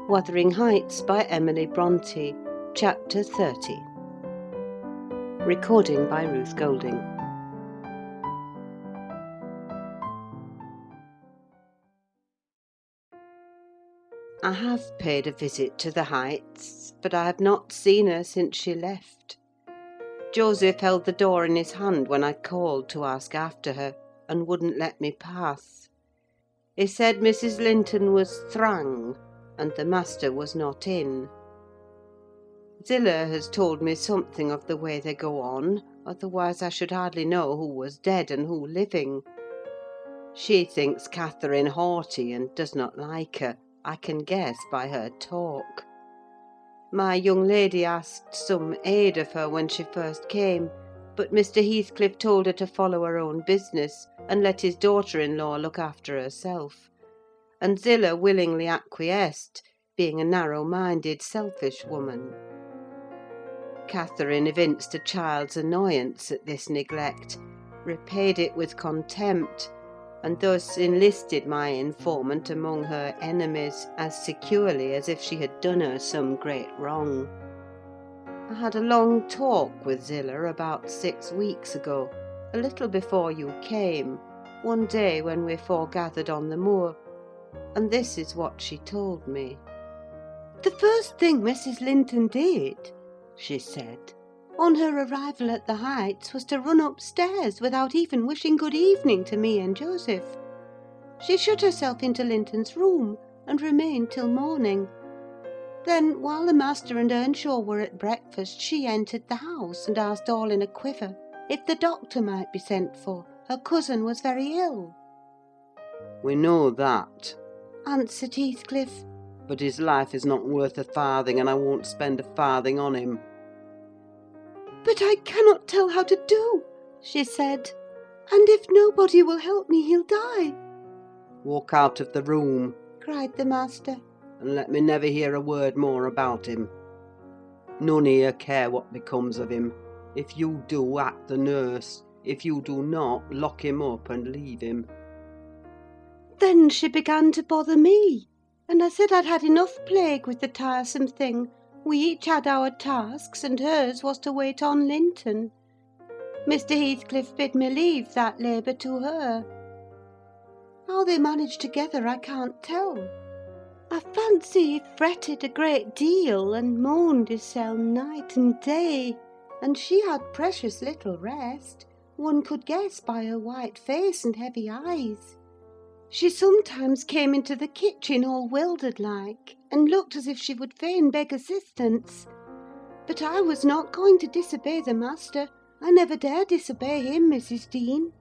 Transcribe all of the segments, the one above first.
Wuthering Heights by Emily Brontë, Chapter 30. Recording by Ruth Golding. I have paid a visit to the Heights, but I have not seen her since she left. Joseph held the door in his hand when I called to ask after her, and wouldn't let me pass. He said Mrs. Linton was thrang, and the master was not in. Zillah has told me something of the way they go on, otherwise I should hardly know who was dead and who living. She thinks Catherine haughty and does not like her, I can guess by her talk. My young lady asked some aid of her when she first came, but Mr. Heathcliff told her to follow her own business, and let his daughter-in-law look after herself. And Zillah willingly acquiesced, being a narrow-minded, selfish woman. Catherine evinced a child's annoyance at this neglect, repaid it with contempt, and thus enlisted my informant among her enemies as securely as if she had done her some great wrong. I had a long talk with Zillah about 6 weeks ago, a little before you came, one day when we foregathered on the moor, and this is what she told me. "The first thing Mrs. Linton did," she said, "on her arrival at the Heights was to run upstairs without even wishing good evening to me and Joseph. She shut herself into Linton's room and remained till morning. Then, while the master and Earnshaw were at breakfast, she entered the house and asked all in a quiver if the doctor might be sent for. Her cousin was very ill." "We know that," answered Heathcliff, "but his life is not worth a farthing, and I won't spend a farthing on him." "But I cannot tell how to do," she said, "and if nobody will help me, he'll die." "Walk out of the room," cried the master, "and let me never hear a word more about him. None here care what becomes of him. If you do, act the nurse. If you do not, lock him up and leave him." Then she began to bother me, and I said I'd had enough plague with the tiresome thing. We each had our tasks, and hers was to wait on Linton. Mr. Heathcliff bid me leave that labour to her. How they managed together I can't tell. I fancy he fretted a great deal, and moaned himself night and day, and she had precious little rest, one could guess by her white face and heavy eyes. She sometimes came into the kitchen all wildered-like, and looked as if she would fain beg assistance. But I was not going to disobey the master. I never dare disobey him, Mrs. Dean.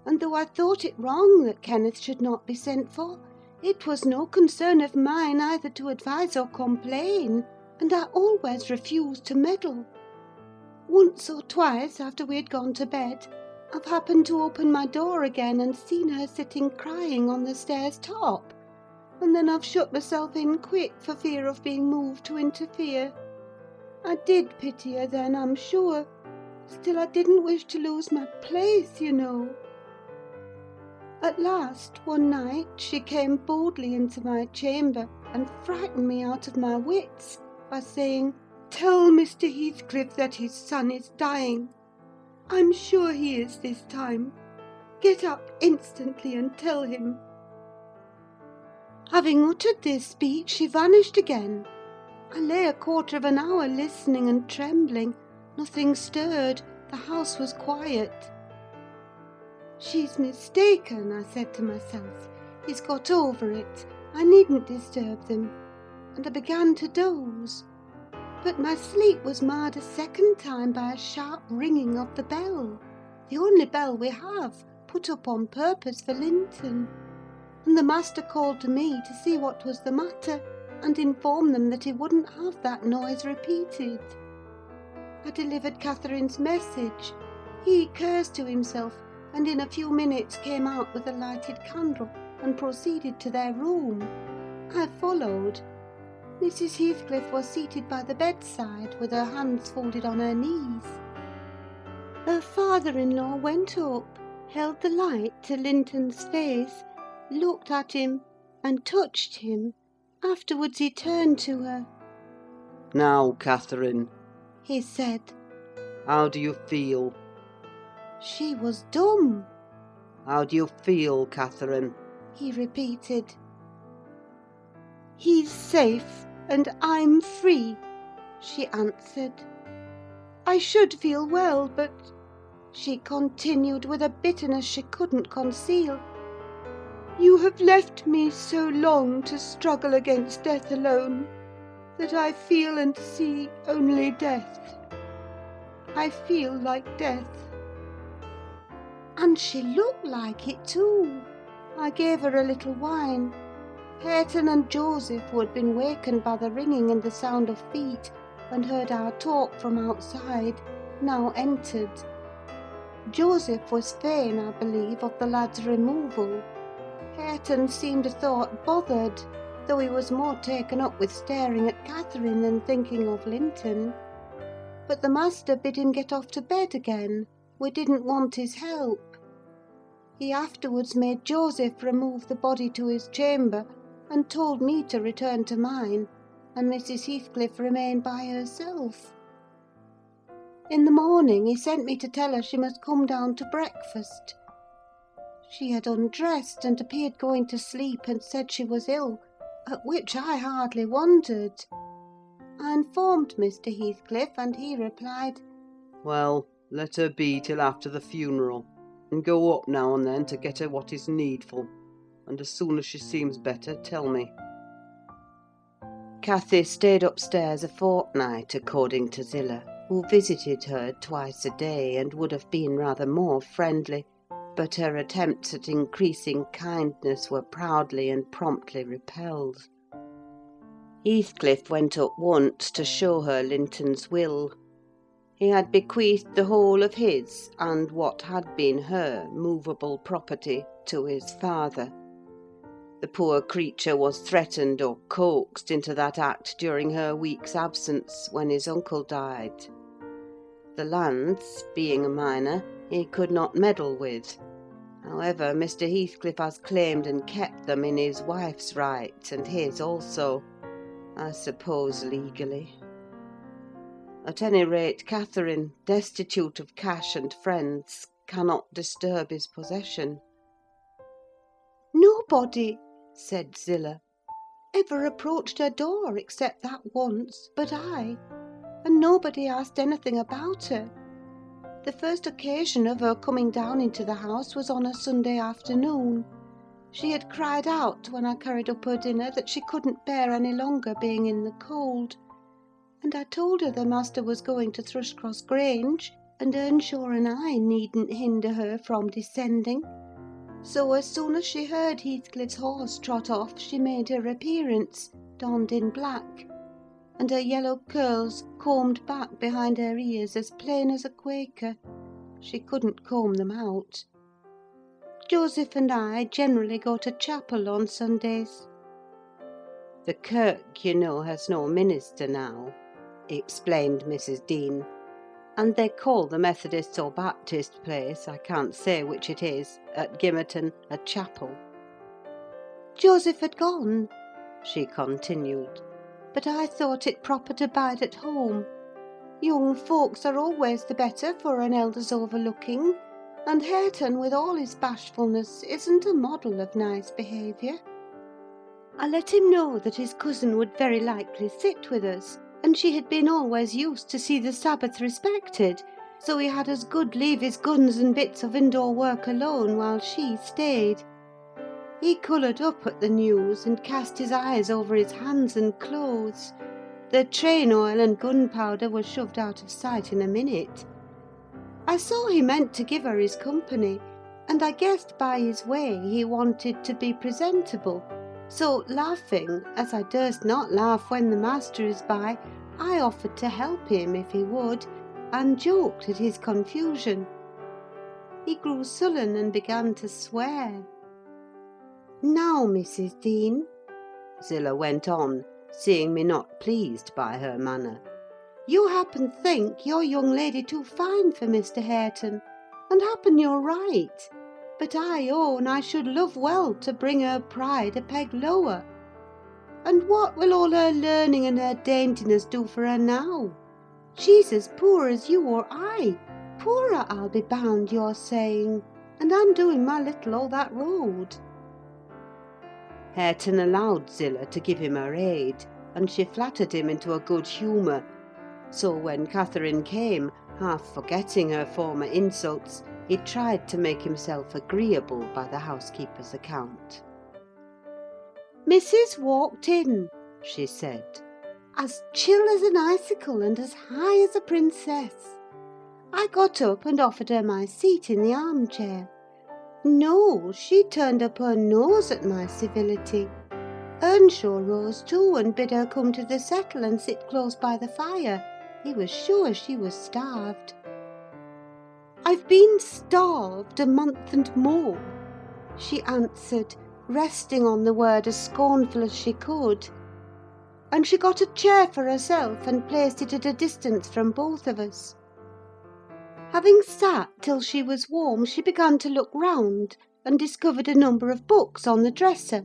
And though I thought it wrong that Kenneth should not be sent for, it was no concern of mine either to advise or complain, and I always refused to meddle. Once or twice, after we had gone to bed, I've happened to open my door again and seen her sitting crying on the stairs top, and then I've shut myself in quick for fear of being moved to interfere. I did pity her then, I'm sure. Still, I didn't wish to lose my place, you know. At last, one night, she came boldly into my chamber and frightened me out of my wits by saying, 'Tell Mr. Heathcliff that his son is dying. I'm sure he is this time. Get up instantly and tell him.' Having uttered this speech, she vanished again. I lay a quarter of an hour listening and trembling. Nothing stirred. The house was quiet. 'She's mistaken,' I said to myself. 'He's got over it. I needn't disturb them.' And I began to doze. But my sleep was marred a second time by a sharp ringing of the bell, the only bell we have, put up on purpose for Linton. And the master called to me to see what was the matter, and inform them that he wouldn't have that noise repeated. I delivered Catherine's message. He cursed to himself, and in a few minutes came out with a lighted candle, and proceeded to their room. I followed. Mrs. Heathcliff was seated by the bedside, with her hands folded on her knees. Her father-in-law went up, held the light to Linton's face, looked at him, and touched him, Afterwards he turned to her. "Now, Catherine," he said. "how do you feel?" She was dumb. "How do you feel, Catherine?" he repeated. "He's safe, and I'm free," she answered. "I should feel well, but," she continued with a bitterness she couldn't conceal, "you have left me so long to struggle against death alone, that I feel and see only death. I feel like death." And she looked like it too. I gave her a little wine. Hareton and Joseph, who had been wakened by the ringing and the sound of feet, and heard our talk from outside, now entered. Joseph was fain, I believe, of the lad's removal. Hareton seemed a thought bothered, though he was more taken up with staring at Catherine than thinking of Linton. But the master bid him get off to bed again. We didn't want his help. He afterwards made Joseph remove the body to his chamber, and told me to return to mine, and Mrs. Heathcliff remain by herself. In the morning he sent me to tell her she must come down to breakfast. She had undressed and appeared going to sleep, and said she was ill, at which I hardly wondered. I informed Mr. Heathcliff, and he replied, "Well, let her be till after the funeral, and go up now and then to get her what is needful, and as soon as she seems better, tell me." Cathy stayed upstairs a fortnight, according to Zillah, who visited her twice a day, and would have been rather more friendly, but her attempts at increasing kindness were proudly and promptly repelled. Heathcliff went up once to show her Linton's will. He had bequeathed the whole of his, and what had been her, movable property to his father. The poor creature was threatened or coaxed into that act during her week's absence, when his uncle died. The lands, being a minor, he could not meddle with. However, Mr. Heathcliff has claimed and kept them in his wife's right, and his also, I suppose legally. At any rate, Catherine, destitute of cash and friends, cannot disturb his possession. "Nobody," said Zillah, "ever approached her door except that once, but I, and nobody asked anything about her. The first occasion of her coming down into the house was on a Sunday afternoon. She had cried out, when I carried up her dinner, that she couldn't bear any longer being in the cold, and I told her the master was going to Thrushcross Grange, and Earnshaw and I needn't hinder her from descending. So as soon as she heard Heathcliff's horse trot off, she made her appearance, donned in black, and her yellow curls combed back behind her ears as plain as a Quaker. She couldn't comb them out. Joseph and I generally go to chapel on Sundays. The kirk, you know, has no minister now," explained Mrs. Dean, "and they call the Methodist or Baptist place, I can't say which it is, at Gimmerton, a chapel." "Joseph had gone," she continued, "but I thought it proper to bide at home. Young folks are always the better for an elder's overlooking, and Hareton, with all his bashfulness, isn't a model of nice behaviour. I let him know that his cousin would very likely sit with us, and she had been always used to see the Sabbath respected, so he had as good leave his guns and bits of indoor work alone while she stayed. He coloured up at the news, and cast his eyes over his hands and clothes. The train oil and gunpowder were shoved out of sight in a minute. I saw he meant to give her his company, and I guessed by his way he wanted to be presentable. So, laughing, as I durst not laugh when the master is by, I offered to help him if he would, and joked at his confusion. He grew sullen and began to swear. Now, Mrs. Dean," Zillah went on, seeing me not pleased by her manner, "you happen think your young lady too fine for Mr. Hareton, and happen you're right; but I own I should love well to bring her pride a peg lower. And what will all her learning and her daintiness do for her now? She's as poor as you or I. Poorer, I'll be bound, you're saying. And I'm doing my little all that road. Hareton allowed Zillah to give him her aid, and she flattered him into a good humour. So when Catherine came, half forgetting her former insults, he tried to make himself agreeable by the housekeeper's account. "Missus walked in," she said, "as chill as an icicle and as high as a princess. I got up and offered her my seat in the armchair. No, she turned up her nose at my civility. Earnshaw rose too and bid her come to the settle and sit close by the fire. He was sure she was starved. I've been starved a month and more," she answered, resting on the word as scornful as she could. And she got a chair for herself and placed it at a distance from both of us. Having sat till she was warm, she began to look round and discovered a number of books on the dresser.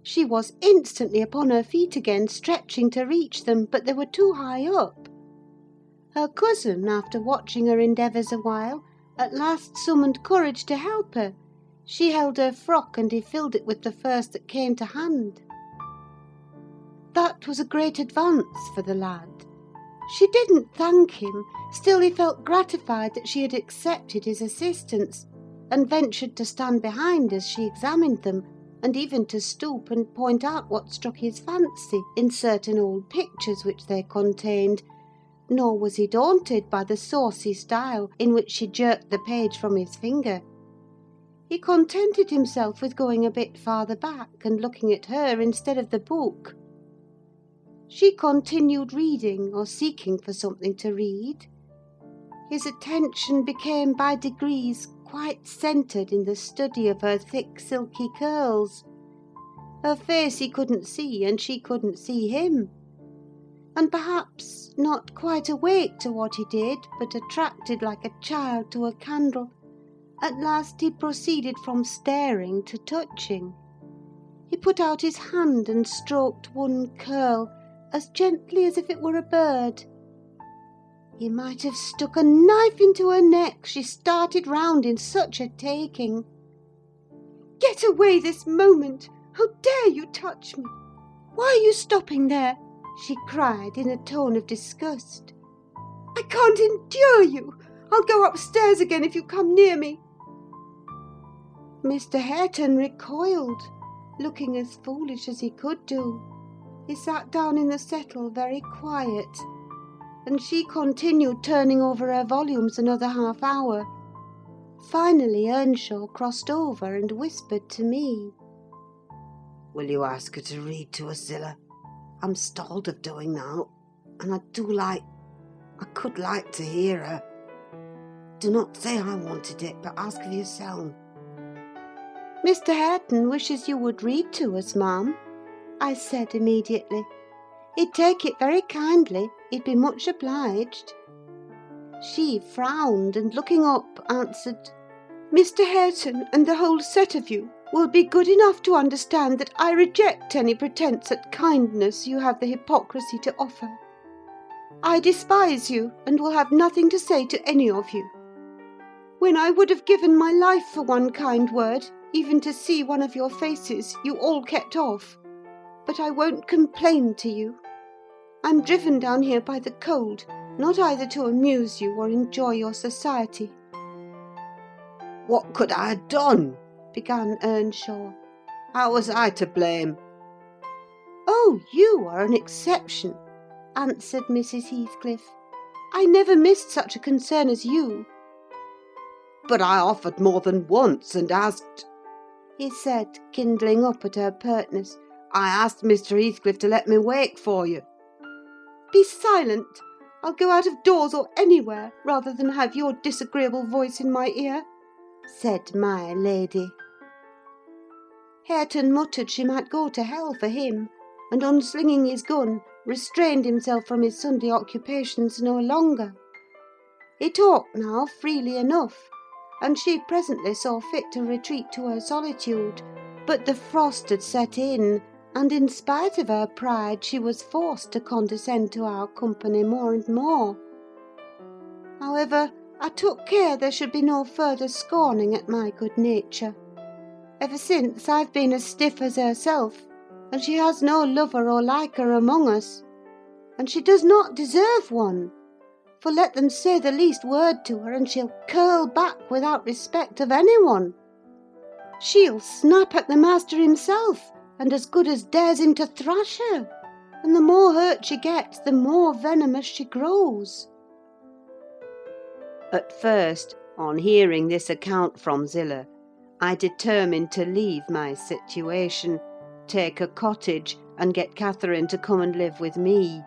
She was instantly upon her feet again, stretching to reach them, but they were too high up. Her cousin, after watching her endeavours a while, at last summoned courage to help her. She held her frock, and he filled it with the first that came to hand. That was a great advance for the lad. She didn't thank him, still he felt gratified that she had accepted his assistance, and ventured to stand behind as she examined them, and even to stoop and point out what struck his fancy in certain old pictures which they contained. Nor was he daunted by the saucy style in which she jerked the page from his finger. He contented himself with going a bit farther back and looking at her instead of the book. She continued reading, or seeking for something to read. His attention became by degrees quite centred in the study of her thick silky curls. Her face he couldn't see, and she couldn't see him. And perhaps not quite awake to what he did, but attracted like a child to a candle, at last he proceeded from staring to touching. He put out his hand and stroked one curl, as gently as if it were a bird. He might have stuck a knife into her neck, she started round in such a taking. "Get away this moment! How dare you touch me? Why are you stopping there?" she cried in a tone of disgust. "I can't endure you! I'll go upstairs again if you come near me." Mr. Hareton recoiled, looking as foolish as he could do. He sat down in the settle very quiet, and she continued turning over her volumes another half hour. Finally Earnshaw crossed over and whispered to me. "Will you ask her to read to us, Zillah? I'm stalled of doing now, and I could like to hear her. Do not say I wanted it, but ask for yourself." "Mr. Hareton wishes you would read to us, ma'am," I said immediately. "He'd take it very kindly, he'd be much obliged." She frowned, and looking up, answered, "Mr. Hareton and the whole set of you will be good enough to understand that I reject any pretence at kindness you have the hypocrisy to offer. I despise you, and will have nothing to say to any of you. When I would have given my life for one kind word, even to see one of your faces, you all kept off. But I won't complain to you. I'm driven down here by the cold, not either to amuse you or enjoy your society." "What could I have done?" began Earnshaw. "How was I to blame?" "Oh, you are an exception," answered Mrs. Heathcliff. "I never missed such a concern as you." "But I offered more than once, and asked," he said, kindling up at her pertness. "I asked Mr. Heathcliff to let me wake for you." "Be silent! I'll go out of doors or anywhere rather than have your disagreeable voice in my ear," said my lady. Hareton muttered she might go to hell for him, and unslinging his gun, restrained himself from his Sunday occupations no longer. He talked now freely enough, and she presently saw fit to retreat to her solitude, but the frost had set in, and in spite of her pride she was forced to condescend to our company more and more. However, I took care there should be no further scorning at my good nature. Ever since, I've been as stiff as herself, and she has no lover or liker among us. And she does not deserve one, for let them say the least word to her, and she'll curl back without respect of anyone. She'll snap at the master himself, and as good as dares him to thrash her, and the more hurt she gets, the more venomous she grows. At first, on hearing this account from Zillah, I determined to leave my situation, take a cottage, and get Catherine to come and live with me.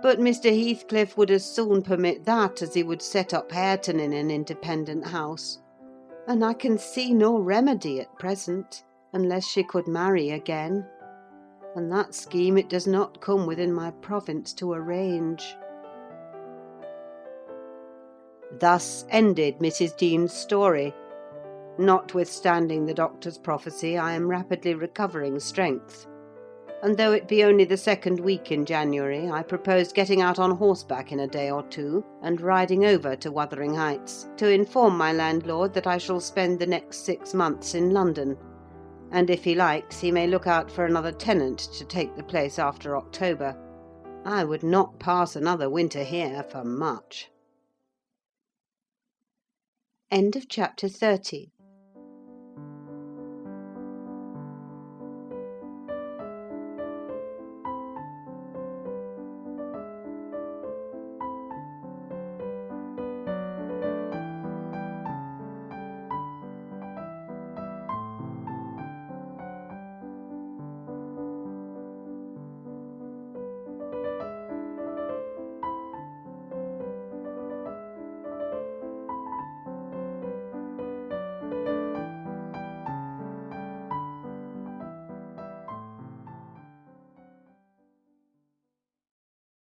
But Mr. Heathcliff would as soon permit that as he would set up Hareton in an independent house, and I can see no remedy at present, unless she could marry again, and that scheme it does not come within my province to arrange. Thus ended Mrs. Dean's story. Notwithstanding the doctor's prophecy, I am rapidly recovering strength, and though it be only the second week in January, I propose getting out on horseback in a day or two, and riding over to Wuthering Heights, to inform my landlord that I shall spend the next 6 months in London, and if he likes, he may look out for another tenant to take the place after October. I would not pass another winter here for much. End of chapter 30.